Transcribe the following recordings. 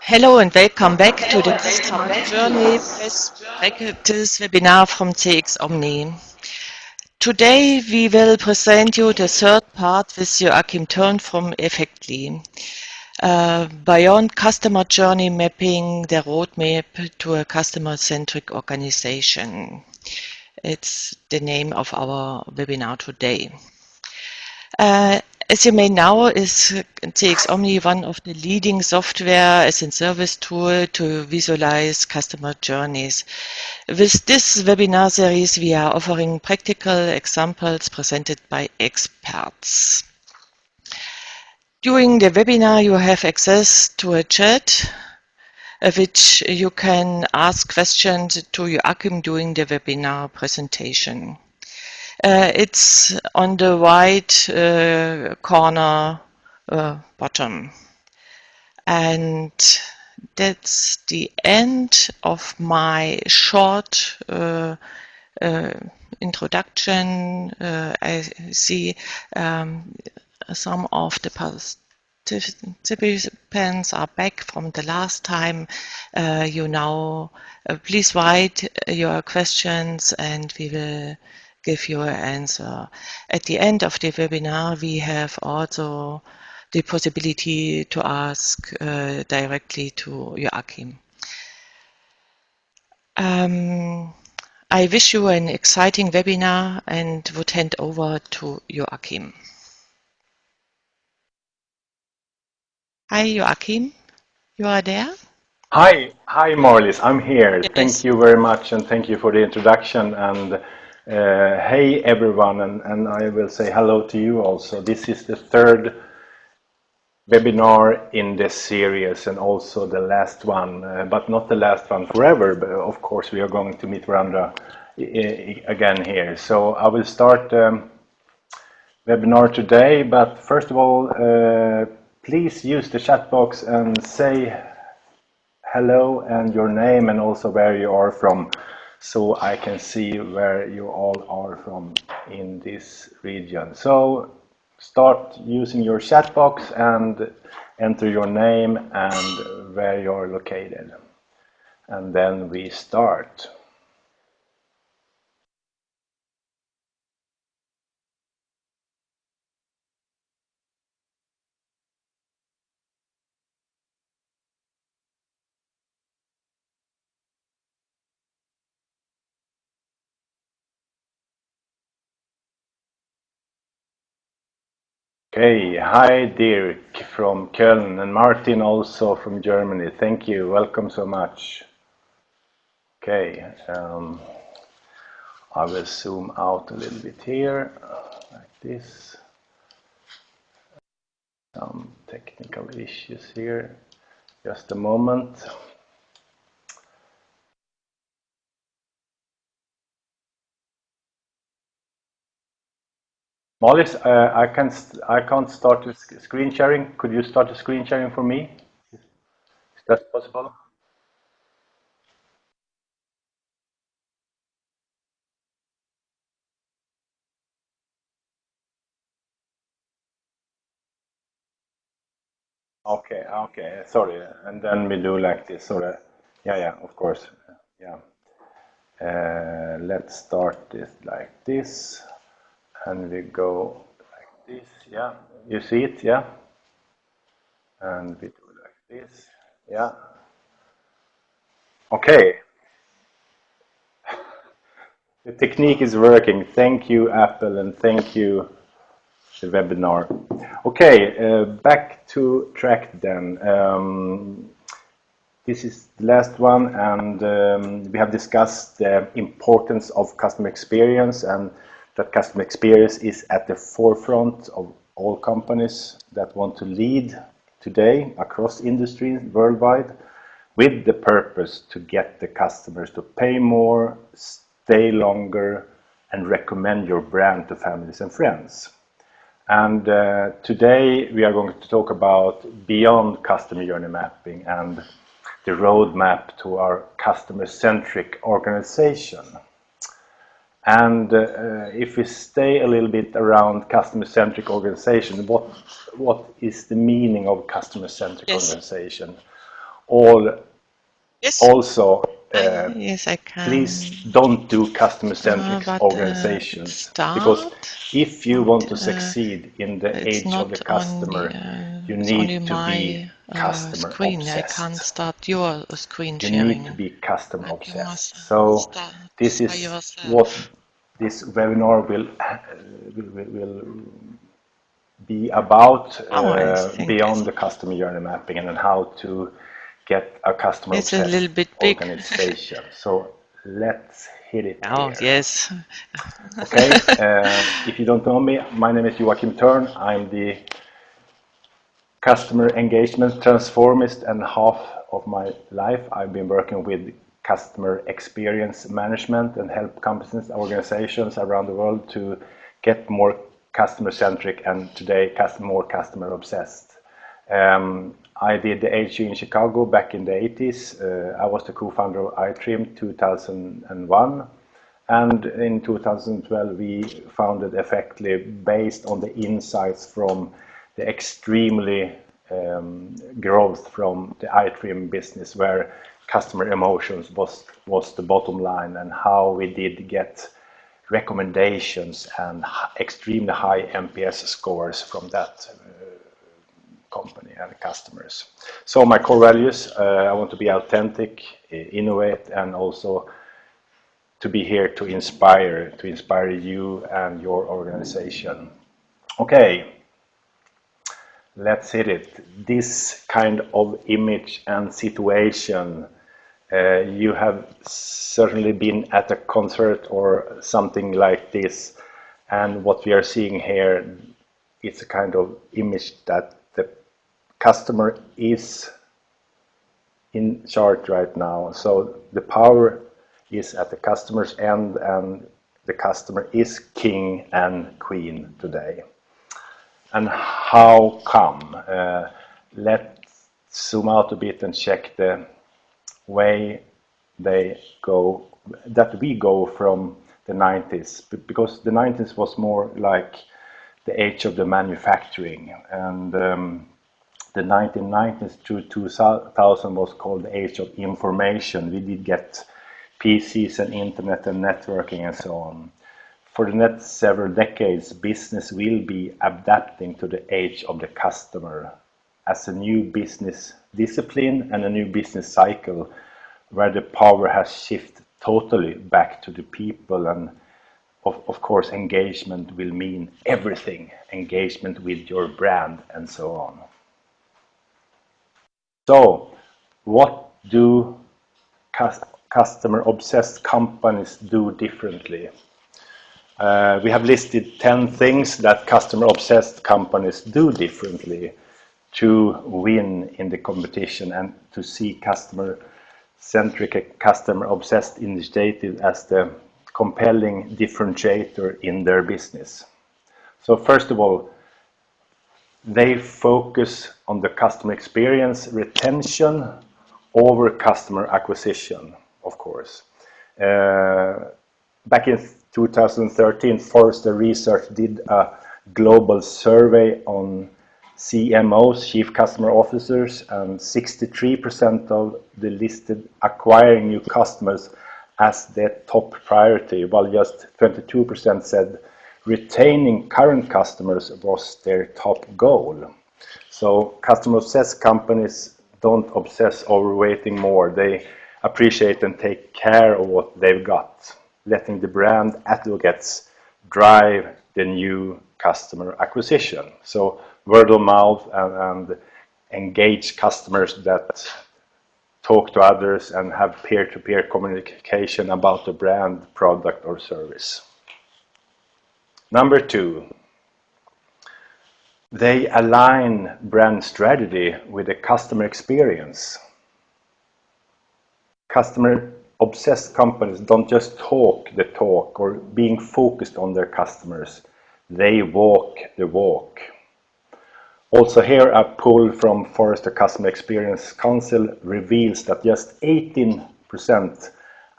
Hello and welcome back to the Customer Journey Best Practice webinar from CX Omni. Today we will present you the third part with Joachim Thurn from Effectly. Beyond customer journey mapping, the roadmap to a customer-centric organization. It's the name of our webinar today. As you may know, is CX Omni one of the leading software as a service tool to visualize customer journeys. With this webinar series, we are offering practical examples presented by experts. During the webinar, you have access to a chat, which you can ask questions to Joachim during the webinar presentation. It's on the right corner bottom. And that's the end of my short introduction. I see some of the participants are back from the last time. Please write your questions and we will give you an answer. At the end of the webinar, we have also the possibility to ask directly to Joachim. I wish you an exciting webinar and would hand over to Joachim. Hi, Joachim. You are there? Hi, Marlies. I'm here. Yes. Thank you very much, and thank you for the introduction. And hey, everyone, and I will say hello to you also. This is the third webinar in this series, and also the last one, but not the last one forever. But of course, we are going to meet Randa again here. So I will start webinar today. But first of all, please use the chat box and say hello and your name and also where you are from, so I can see where you all are from in this region. So start using your chat box and enter your name and where you're located, and then we start. Okay, hi Dirk from Köln and Martin also from Germany. Thank you, welcome so much. Okay, I will zoom out a little bit here, like this. Some technical issues here, just a moment. Mollis, I can't start the screen sharing. Could you start the screen sharing for me? Is that possible? Okay, okay, sorry. And then we do like this. Sorry. Yeah, of course. Yeah. Let's start this like this. And we go like this. Yeah. You see it? Yeah. And we do like this. Yeah. Okay. The technique is working. Thank you, Apple, and thank you, the webinar. Okay, back to track then. This is the last one, and we have discussed the importance of customer experience, and that customer experience is at the forefront of all companies that want to lead today across industries worldwide, with the purpose to get the customers to pay more, stay longer, and recommend your brand to families and friends. And today we are going to talk about beyond customer journey mapping and the roadmap to our customer-centric organization. And if we stay a little bit around customer-centric organization, what is the meaning of customer-centric organization? all Yes, also yes, I can. please don't do customer-centric But organizations, because start. if you want to succeed in the It's age of not the on customer, you it's only need to be my customer screen. I can't obsessed. start your screen You need to sharing. be customer But you must obsessed. So start this by is what yourself. this webinar will be about, Oh, I think beyond the customer journey mapping and how to get a customer it's a little obsessed bit big. organization. So let's hit it Oh, here. yes. Okay, if you don't know me, my name is Joachim Törn. I'm the customer engagement transformist, and half of my life I've been working with customer experience management and help companies, organizations around the world to get more customer centric and today more customer obsessed. I did the HU in Chicago back in the 80s. I was the co-founder of iTrim 2001. And in 2012, we founded Effectly based on the insights from the extremely growth from the iTrim business, where customer emotions was the bottom line, and how we did get recommendations and extremely high NPS scores from that company and customers. So my core values, I want to be authentic, innovate, and also to be here to inspire you and your organization. Okay, let's hit it. This kind of image and situation, you have certainly been at a concert or something like this, and what we are seeing here, it's a kind of image that the customer is in charge right now. So the power is at the customer's end, and the customer is king and queen today. And how come? Let's zoom out a bit and check the way that we go from the 90s, because the 90s was more like the age of the manufacturing, and the 1990s to 2000 was called the age of information. We did get PCs and internet and networking and so on. For the next several decades, business will be adapting to the age of the customer as a new business discipline and a new business cycle, where the power has shifted totally back to the people. And of course, engagement will mean everything, engagement with your brand and so on. So, what do customer-obsessed companies do differently? We have listed 10 things that customer-obsessed companies do differently to win in the competition and to see customer-centric, customer-obsessed initiative as the compelling differentiator in their business. So first of all, they focus on the customer experience retention over customer acquisition, of course. Back in 2013, Forrester Research did a global survey on CMOs, Chief Customer Officers, and 63% of the listed acquiring new customers as their top priority, while just 22% said retaining current customers was their top goal. So customer-obsessed companies don't obsess over waiting more. They appreciate and take care of what they've got, letting the brand advocates drive the new customer acquisition. So word of mouth and engage customers that talk to others and have peer-to-peer communication about the brand, product, or service. Number two, they align brand strategy with the customer experience. Customer-obsessed companies don't just talk the talk or being focused on their customers. They walk the walk. Also here, a poll from Forrester Customer Experience Council reveals that just 18%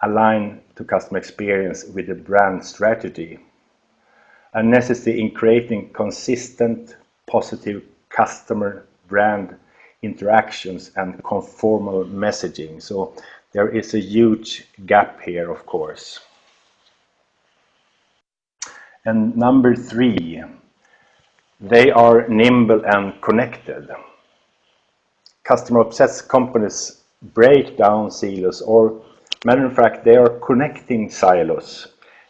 align to customer experience with the brand strategy. A necessity in creating consistent, positive customer brand interactions and conformal messaging. So there is a huge gap here, of course. And number 3, they are nimble and connected. Customer-obsessed companies break down silos, or matter of fact, they are connecting silos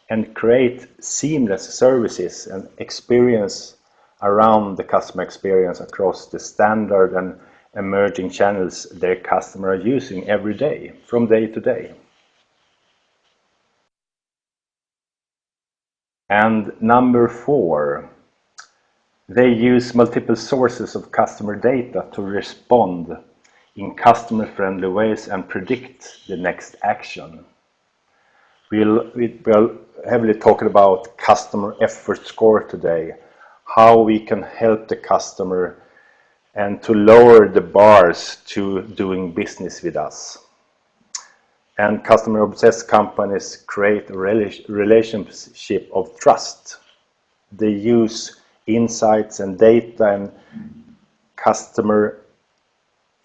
and create seamless services and experience around the customer experience across the standard and emerging channels their customers are using every day, from day to day. And number 4, they use multiple sources of customer data to respond in customer-friendly ways and predict the next action. We'll heavily talking about customer effort score today, how we can help the customer and to lower the bars to doing business with us. And customer-obsessed companies create a relationship of trust. They use insights and data and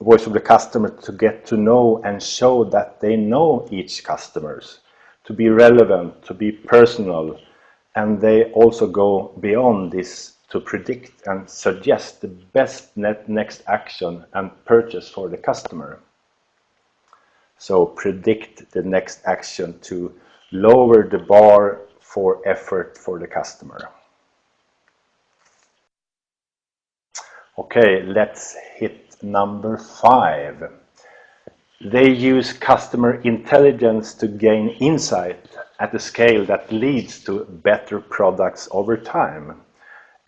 voice of the customer to get to know and show that they know each customers, to be relevant, to be personal, and they also go beyond this to predict and suggest the best next action and purchase for the customer. So predict the next action to lower the bar for effort for the customer. Okay, let's hit number 5. They use customer intelligence to gain insight at a scale that leads to better products over time.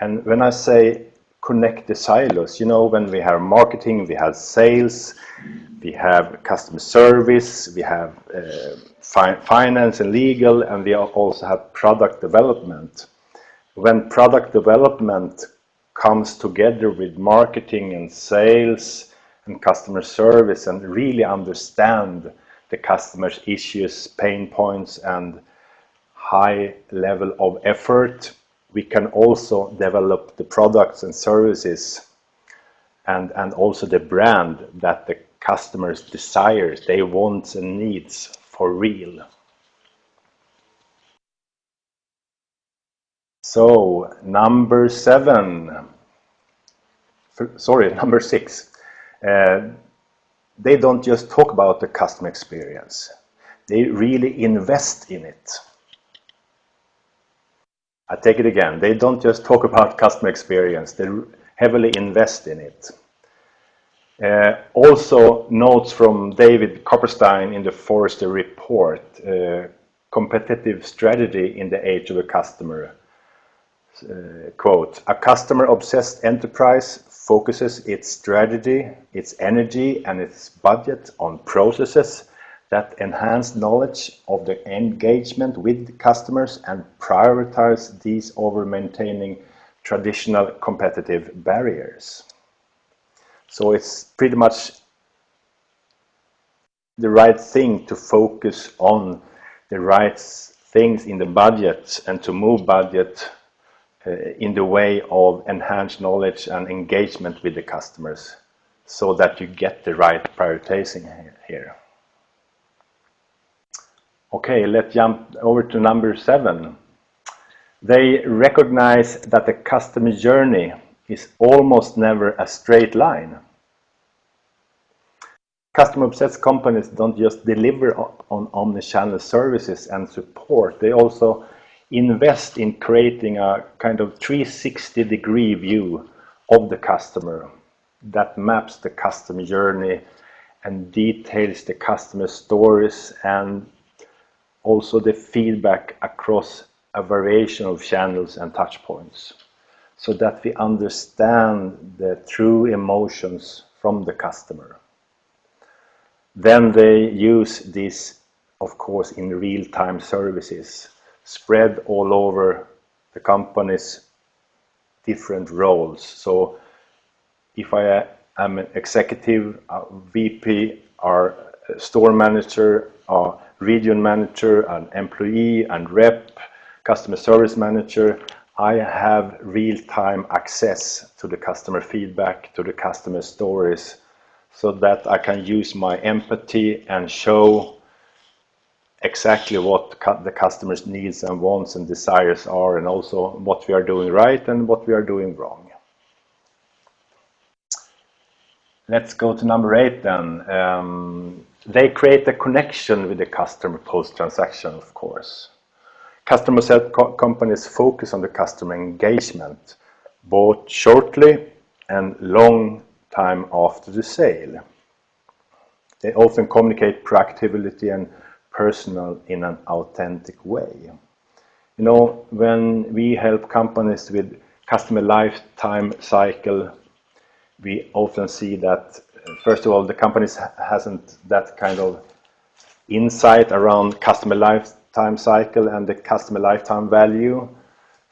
And when I say connect the silos, you know, when we have marketing, we have sales, we have customer service, we have finance and legal, and we also have product development. When product development comes together with marketing and sales and customer service and really understand the customer's issues, pain points, and high level of effort, we can also develop the products and services and also the brand that the customers desire, they want and needs for real. So number 6. They don't just talk about the customer experience. They really invest in it. I take it again. They don't just talk about customer experience. They heavily invest in it. Also notes from David Copperstein in the Forrester report, competitive strategy in the age of a customer. Quote, a customer-obsessed enterprise focuses its strategy, its energy, and its budget on processes that enhance knowledge of the engagement with customers and prioritize these over maintaining traditional competitive barriers. So it's pretty much the right thing to focus on the right things in the budget and to move budget in the way of enhanced knowledge and engagement with the customers so that you get the right prioritizing here. Okay, let's jump over to number 7. They recognize that the customer journey is almost never a straight line. Customer-obsessed companies don't just deliver on omnichannel services and support, they also invest in creating a kind of 360-degree view of the customer that maps the customer journey and details the customer stories and also the feedback across a variation of channels and touch points so that we understand the true emotions from the customer. Then they use this, of course, in real-time services spread all over the company's different roles. So if I am an executive, a VP, or a store manager, a region manager, an employee and rep, customer service manager, I have real-time access to the customer feedback, to the customer stories, so that I can use my empathy and show exactly what the customer's needs and wants and desires are, and also what we are doing right and what we are doing wrong. Let's go to number 8 then. They create a connection with the customer post-transaction, of course. Customer-centric companies focus on the customer engagement, both shortly and long time after the sale. They often communicate proactivity and personal in an authentic way. You know, when we help companies with customer lifetime cycle, we often see that, first of all, the companies hasn't that kind of insight around customer lifetime cycle and the customer lifetime value.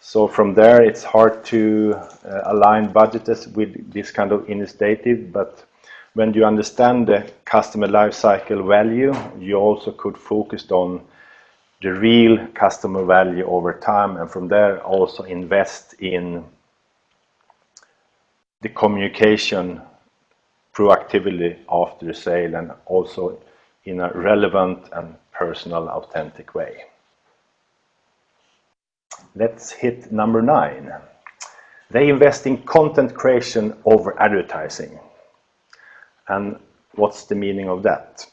So from there, it's hard to align budgets with this kind of initiative. But when you understand the customer life cycle value, you also could focus on the real customer value over time, and from there also invest in the communication proactively after the sale, and also in a relevant and personal, authentic way. Let's hit number 9. They invest in content creation over advertising. And what's the meaning of that?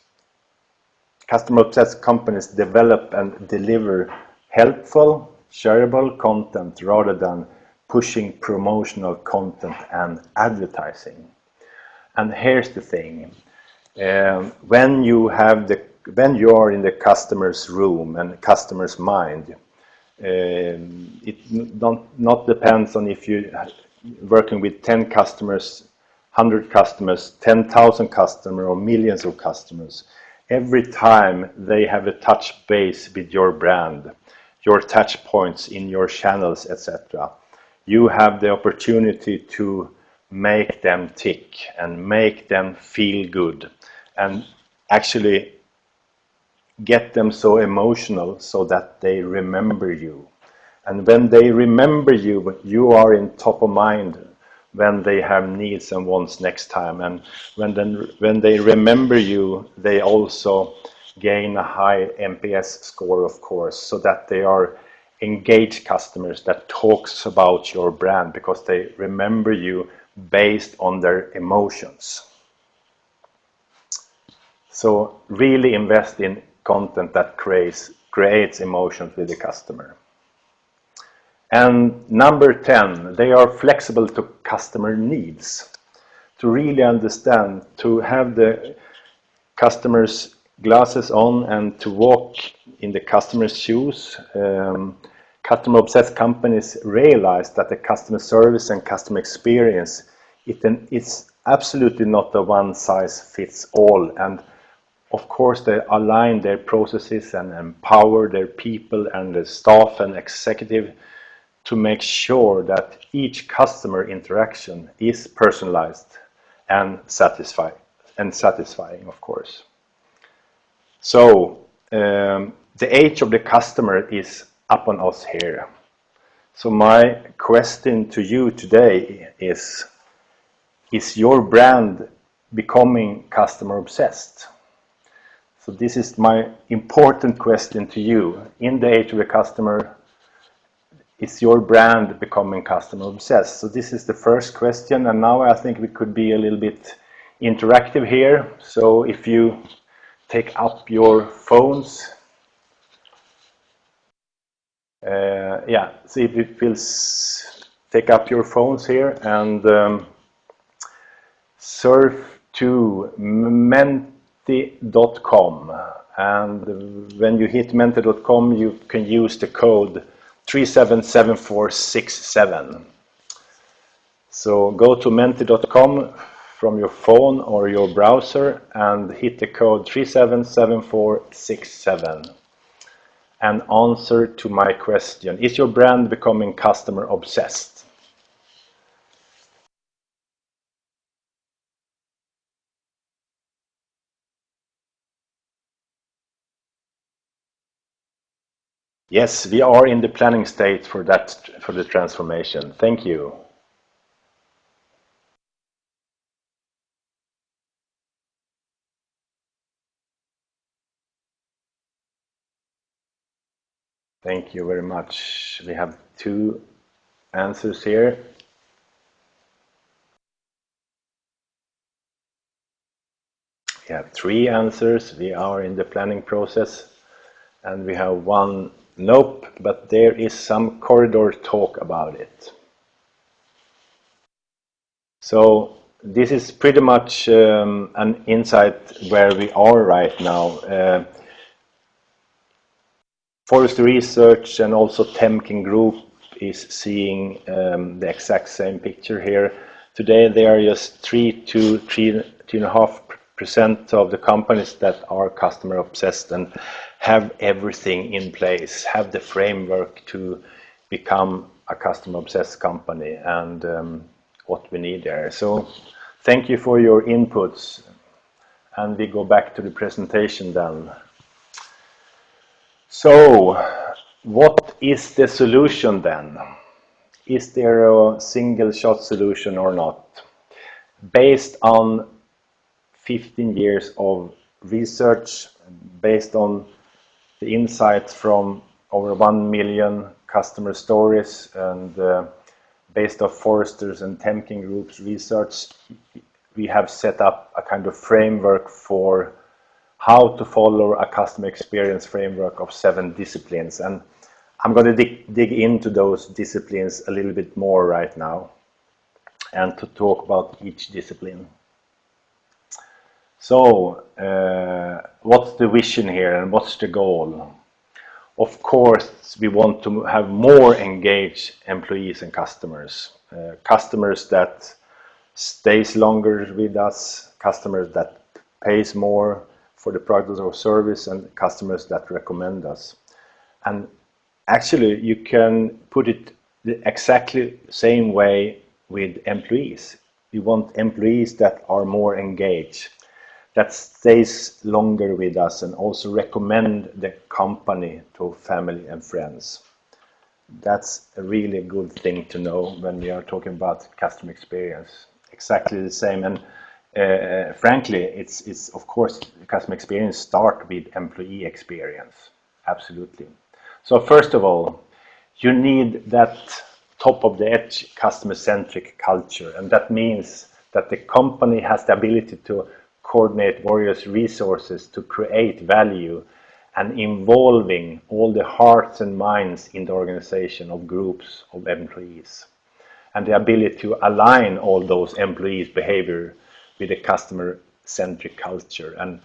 Customer-obsessed companies develop and deliver helpful, shareable content rather than pushing promotional content and advertising. And here's the thing: when you are in the customer's room and customer's mind, it not depends on if you working with 10 customers, 100 customers, 10,000 customers, or millions of customers. Every time they have a touch base with your brand, your touch points in your channels, etc., you have the opportunity to make them tick and make them feel good, and actually get them so emotional so that they remember you. And when they remember you, you are in top of mind when they have needs and wants next time. And when they remember you, they also gain a high NPS score, of course, so that they are engaged customers that talks about your brand because they remember you based on their emotions. So really invest in content that creates emotions with the customer. And number 10, they are flexible to customer needs. To really understand, to have the customer's glasses on and to walk in the customer's shoes. Customer-obsessed companies realize that the customer service and customer experience, it's absolutely not a one-size-fits-all. And of course, they align their processes and empower their people and the staff and executive to make sure that each customer interaction is personalized and satisfying, of course. So the age of the customer is upon us here. So my question to you today is your brand becoming customer obsessed? So this is my important question to you. In the age of the customer, is your brand becoming customer obsessed? So this is the first question, and now I think we could be a little bit interactive here. So if you take up your phones, see if it feels, take up your phones here and surf to menti.com, and when you hit menti.com you can use the code 377467. So go to menti.com from your phone or your browser and hit the code 377467 and answer to my question: is your brand becoming customer obsessed? Yes, we are in the planning stage for the transformation. Thank you. Thank you very much. We have 2 answers here. We have 3 answers. We are in the planning process. And we have 1 nope, but there is some corridor talk about it. So this is pretty much an insight where we are right now. Forest Research and also Temkin Group is seeing the exact same picture here. Today there are just 3.5% of the companies that are customer obsessed and have everything in place, have the framework to become a customer obsessed company, and what we need there. So thank you for your inputs, and we go back to the presentation then. So what is the solution then? Is there a single shot solution or not? Based on 15 years of research, based on the insights from over 1 million customer stories, and based on Forrester's and Temkin Group's research, we have set up a kind of framework for how to follow a customer experience framework of 7 disciplines. And I'm going to dig into those disciplines a little bit more right now, and to talk about each discipline. So what's the vision here and what's the goal? Of course, we want to have more engaged employees and customers. Customers that stays longer with us, customers that pays more for the product or service, and customers that recommend us. And actually, you can put it the exactly same way with employees. We want employees that are more engaged, that stays longer with us, and also recommend the company to family and friends. That's a really good thing to know when we are talking about customer experience. Exactly the same. And frankly, it's of course customer experience start with employee experience. Absolutely. So first of all, you need that top of the edge customer-centric culture, and that means that the company has the ability to coordinate various resources to create value, and involving all the hearts and minds in the organization of groups of employees, and the ability to align all those employees' behavior with a customer-centric culture. And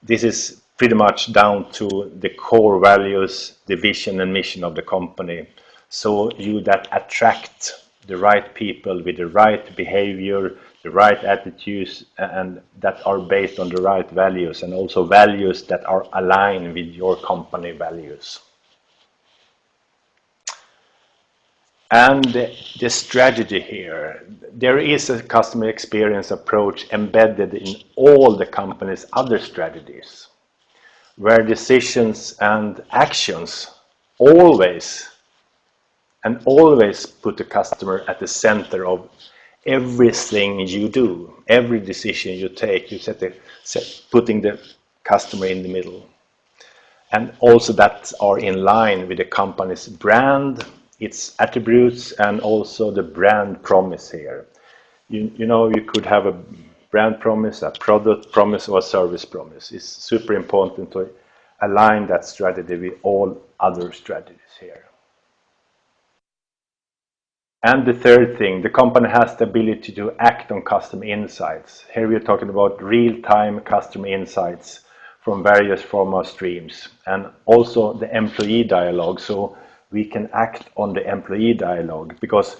this is pretty much down to the core values, the vision and mission of the company. So you that attract the right people with the right behavior, the right attitudes, and that are based on the right values, and also values that are aligned with your company values. And the strategy here, there is a customer experience approach embedded in all the company's other strategies, where decisions and actions always put the customer at the center of everything you do. Every decision you take, you putting the customer in the middle. And also that are in line with the company's brand, its attributes, and also the brand promise here. You know, you could have a brand promise, a product promise, or a service promise. It's super important to align that strategy with all other strategies here. And the third thing, the company has the ability to act on customer insights. Here we're talking about real-time customer insights from various format streams, and also the employee dialogue. So we can act on the employee dialogue, because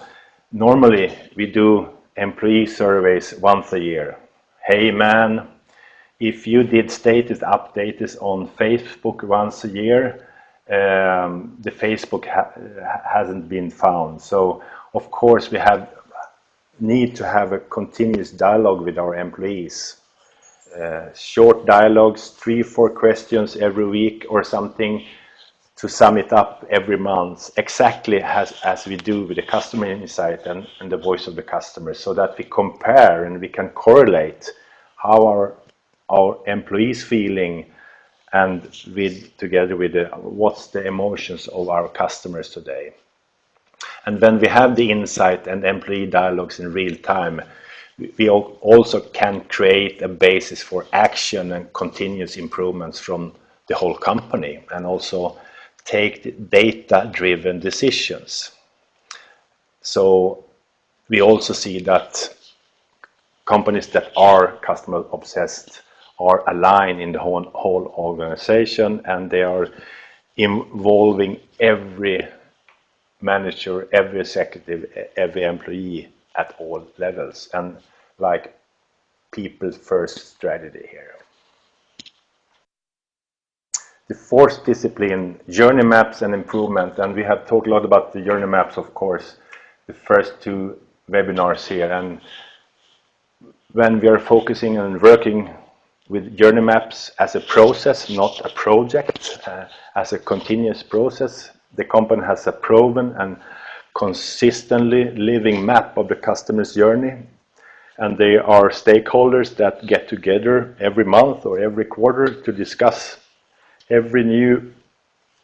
normally we do employee surveys once a year. Hey man, if you did status updates on Facebook once a year, the Facebook hasn't been found. So of course we need to have a continuous dialogue with our employees. Short dialogues, 3-4 questions every week or something, to sum it up every month, exactly as we do with the customer insight and the voice of the customer, so that we compare and we can correlate how our employees feeling and together with what's the emotions of our customers today. And when we have the insight and employee dialogues in real time, we also can create a basis for action and continuous improvements from the whole company, and also take data-driven decisions. So we also see that companies that are customer obsessed are aligned in the whole organization, and they are involving every manager, every executive, every employee at all levels, and like people first strategy here. The fourth discipline, journey maps and improvement, and we have talked a lot about the journey maps, of course, the first two webinars here. And when we are focusing on working with journey maps as a process, not a project, as a continuous process, the company has a proven and consistently living map of the customer's journey, and they are stakeholders that get together every month or every quarter to discuss every new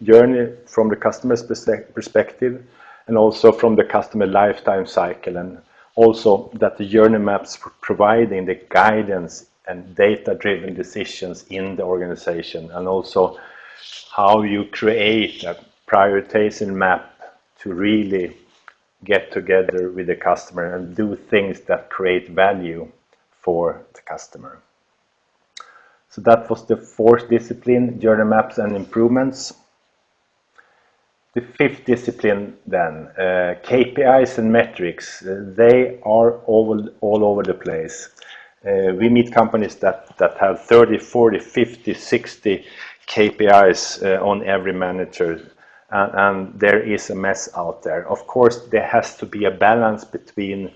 journey from the customer's perspective, and also from the customer lifetime cycle, and also that the journey maps providing the guidance and data-driven decisions in the organization, and also how you create a prioritization map to really get together with the customer and do things that create value for the customer. So that was the fourth discipline, journey maps and improvements. The fifth discipline then, KPIs and metrics. They are all over the place. We meet companies that have 30, 40, 50, 60 KPIs on every manager, and there is a mess out there. Of course, there has to be a balance between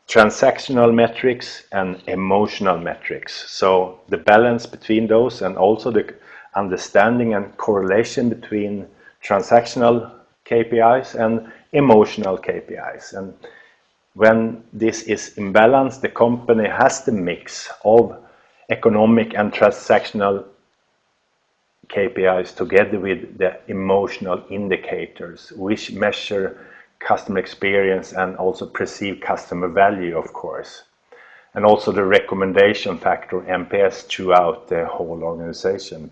transactional metrics and emotional metrics. So the balance between those, and also the understanding and correlation between transactional KPIs and emotional KPIs. And when this is imbalanced, the company has the mix of economic and transactional KPIs together with the emotional indicators, which measure customer experience and also perceived customer value, of course. And also the recommendation factor, NPS, throughout the whole organization.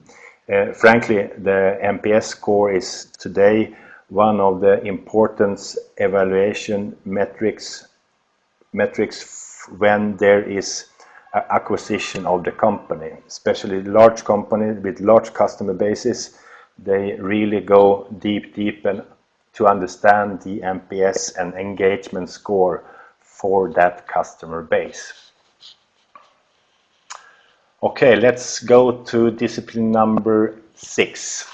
Frankly, the NPS score is today one of the important evaluation metrics when there is acquisition of the company, especially large companies with large customer bases. They really go deep and to understand the NPS and engagement score for that customer base. Okay, let's go to discipline number 6.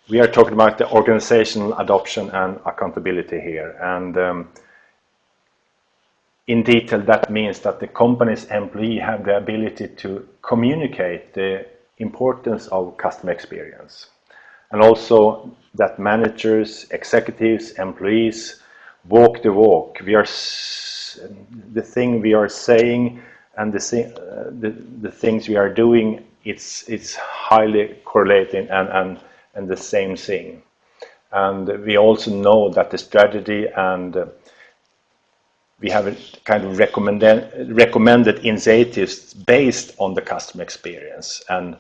We are talking about the organizational adoption and accountability here, and in detail, that means that the company's employees have the ability to communicate the importance of customer experience, and also that managers, executives, employees walk the walk. The thing we are saying and the things we are doing, it's highly correlating and the same thing. And we also know that the strategy and we have a kind of recommended initiatives based on the customer experience, and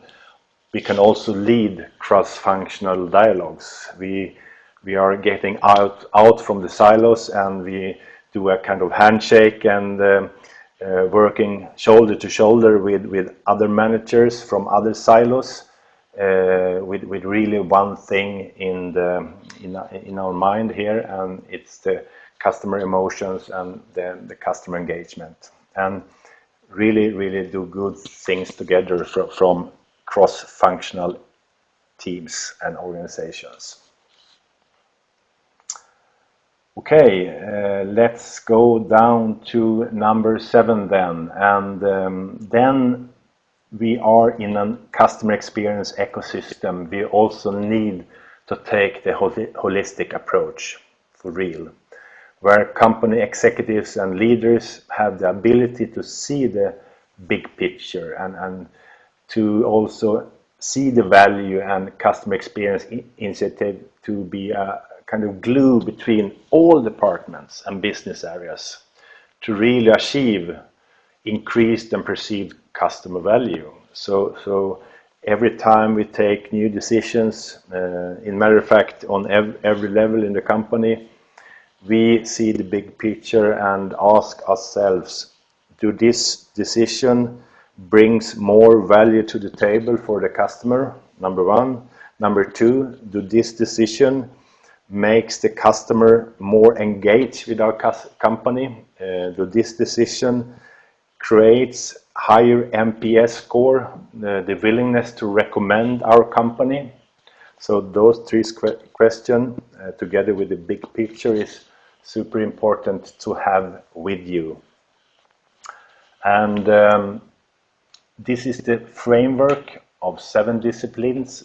we can also lead cross-functional dialogues. We are getting out from the silos, and we do a kind of handshake and working shoulder to shoulder with other managers from other silos, with really one thing in our mind here, and it's the customer emotions and the customer engagement, and really do good things together from cross-functional teams and organizations. Okay, let's go down to number 7 then, and then we are in a customer experience ecosystem. We also need to take the holistic approach for real, where company executives and leaders have the ability to see the big picture and to also see the value and customer experience initiative to be a kind of glue between all departments and business areas to really achieve increased and perceived customer value. So every time we take new decisions, in matter of fact, on every level in the company, we see the big picture and ask ourselves, do this decision brings more value to the table for the customer, number one. Number two, do this decision makes the customer more engaged with our company? Do this decision creates higher NPS score, the willingness to recommend our company? So those three questions together with the big picture is super important to have with you. And this is the framework of 7 disciplines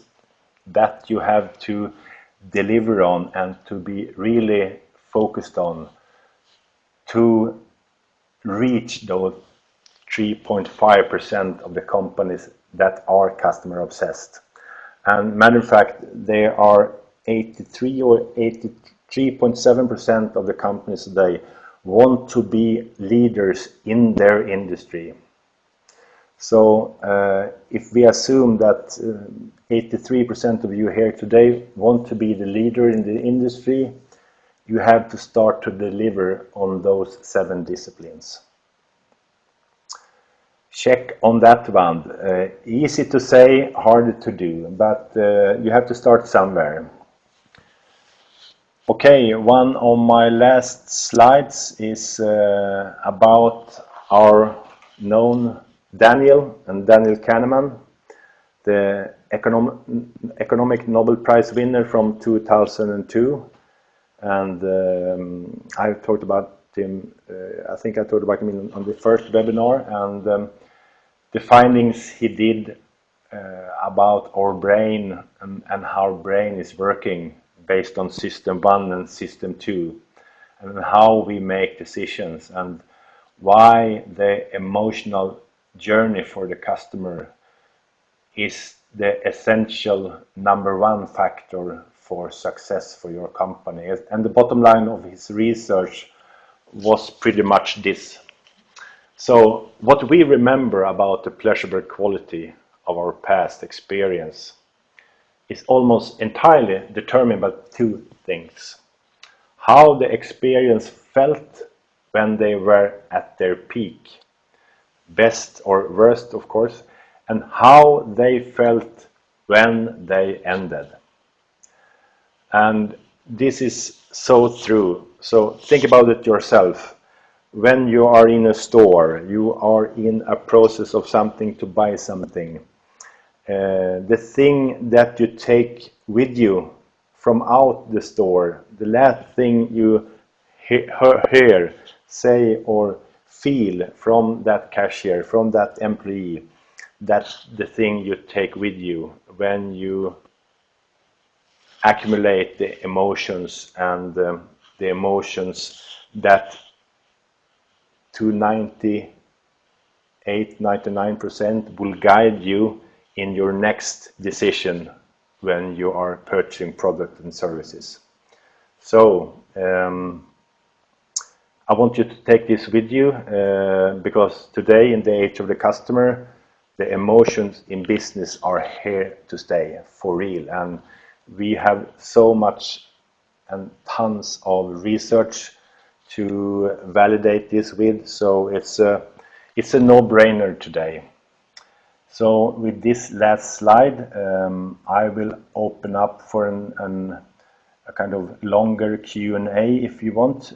that you have to deliver on and to be really focused on to reach those 3.5% of the companies that are customer obsessed. And matter of fact, there are 83 or 83.7% of the companies today want to be leaders in their industry. So if we assume that 83% of you here today want to be the leader in the industry, you have to start to deliver on those 7 disciplines. Check on that one. Easy to say, harder to do, but you have to start somewhere. Okay, one of my last slides is about our known Daniel Kahneman, the economic Nobel Prize winner from 2002. And I talked about him, I think I talked about him on the first webinar, and the findings he did about our brain and how our brain is working based on system 1 and system 2, and how we make decisions, and why the emotional journey for the customer is the essential #1 factor for success for your company. And the bottom line of his research was pretty much this. So what we remember about the pleasurable quality of our past experience is almost entirely determined by 2 things. How the experience felt when they were at their peak, best or worst of course, and how they felt when they ended. And this is so true. So think about it yourself. When you are in a store, you are in a process of something to buy something. The thing that you take with you from out the store, the last thing you hear, say or feel from that cashier, from that employee, that's the thing you take with you when you accumulate the emotions, and the emotions that to 99% will guide you in your next decision when you are purchasing products and services. So I want you to take this with you because today, in the age of the customer, the emotions in business are here to stay for real, and we have so much and tons of research to validate this with, so it's a no-brainer today. So with this last slide, I will open up for a kind of longer Q&A if you want.